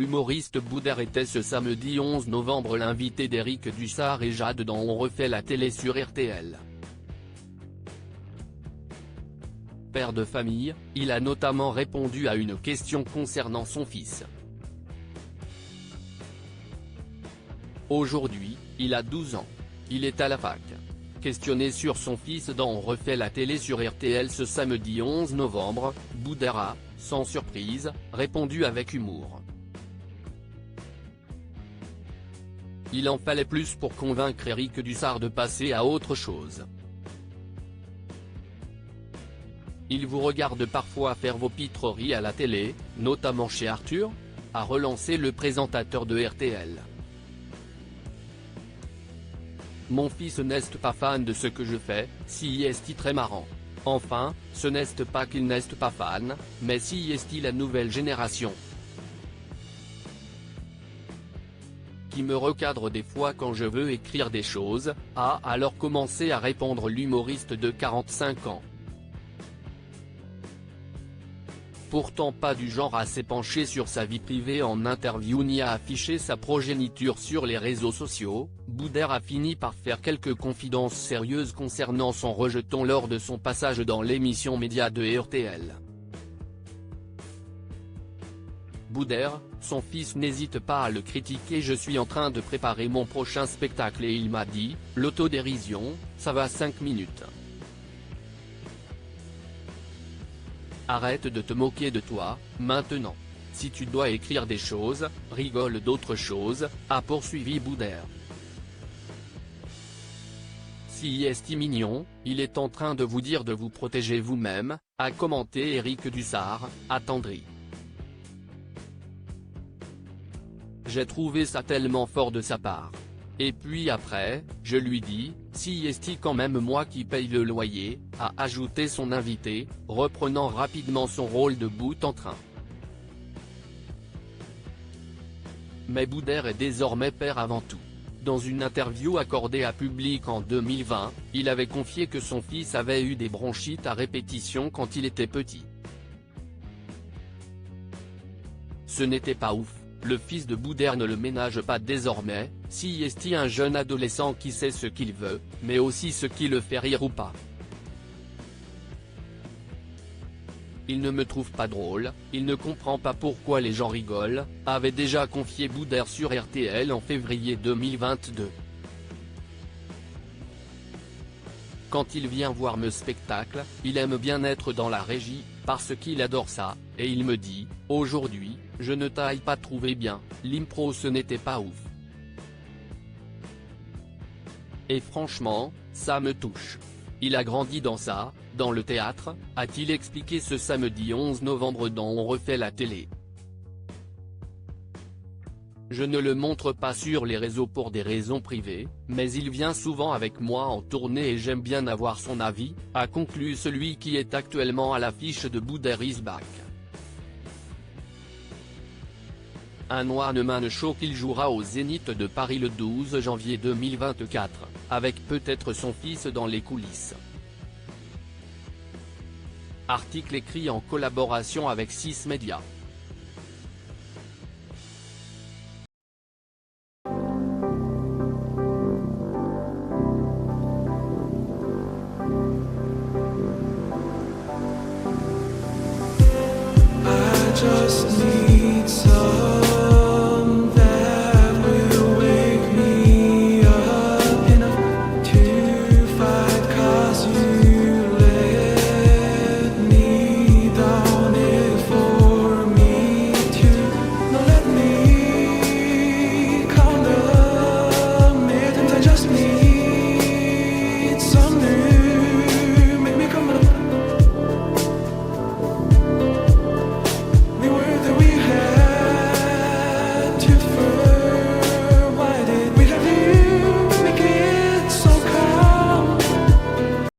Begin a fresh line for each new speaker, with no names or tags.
L'humoriste Boudère était ce samedi 11 novembre l'invité d'Éric Dussart et Jade dans On refait la télé sur RTL. Père de famille, il a notamment répondu à une question concernant son fils. Aujourd'hui, il a 12 ans. Il est à la fac. Questionné sur son fils dans On refait la télé sur RTL ce samedi 11 novembre, Boudère a, sans surprise, répondu avec humour. Il en fallait plus pour convaincre Éric Dussart de passer à autre chose. Il vous regarde parfois faire vos pitreries à la télé, notamment chez Arthur ? A relancé le présentateur de RTL. Mon fils n'est pas fan de ce que je fais, si est très marrant. Enfin, ce n'est pas qu'il n'est pas fan, mais si est la nouvelle génération. Qui me recadre des fois quand je veux écrire des choses, a alors commencé à répondre l'humoriste de 45 ans. Pourtant pas du genre à s'épancher sur sa vie privée en interview ni à afficher sa progéniture sur les réseaux sociaux, Boudère a fini par faire quelques confidences sérieuses concernant son rejeton lors de son passage dans l'émission Média de RTL. Boudère, son fils n'hésite pas à le critiquer. Je suis en train de préparer mon prochain spectacle et il m'a dit, l'autodérision, ça va 5 minutes. Arrête de te moquer de toi, maintenant. Si tu dois écrire des choses, rigole d'autres choses, a poursuivi Boudère. Si est mignon, il est en train de vous dire de vous protéger vous-même, a commenté Éric Dussart, attendri. J'ai trouvé ça tellement fort de sa part. Et puis après, je lui dis, si est quand même moi qui paye le loyer, a ajouté son invité, reprenant rapidement son rôle de bout en train. Mais Boudère est désormais père avant tout. Dans une interview accordée à Public en 2020, il avait confié que son fils avait eu des bronchites à répétition quand il était petit. Ce n'était pas ouf. Le fils de Boudère ne le ménage pas désormais, si est un jeune adolescent qui sait ce qu'il veut, mais aussi ce qui le fait rire ou pas. Il ne me trouve pas drôle, il ne comprend pas pourquoi les gens rigolent, avait déjà confié Boudère sur RTL en février 2022. Quand il vient voir mes spectacles, il aime bien être dans la régie, parce qu'il adore ça, et il me dit, aujourd'hui, je ne t'ai pas trouvé bien, l'impro ce n'était pas ouf. Et franchement, ça me touche. Il a grandi dans ça, dans le théâtre, a-t-il expliqué ce samedi 11 novembre dans On refait la télé. Je ne le montre pas sur les réseaux pour des raisons privées, mais il vient souvent avec moi en tournée et j'aime bien avoir son avis, a conclu celui qui est actuellement à l'affiche de Boudère is Back. Un one-man show qu'il jouera au Zénith de Paris le 12 janvier 2024, avec peut-être son fils dans les coulisses. Article écrit en collaboration avec 6 Médias.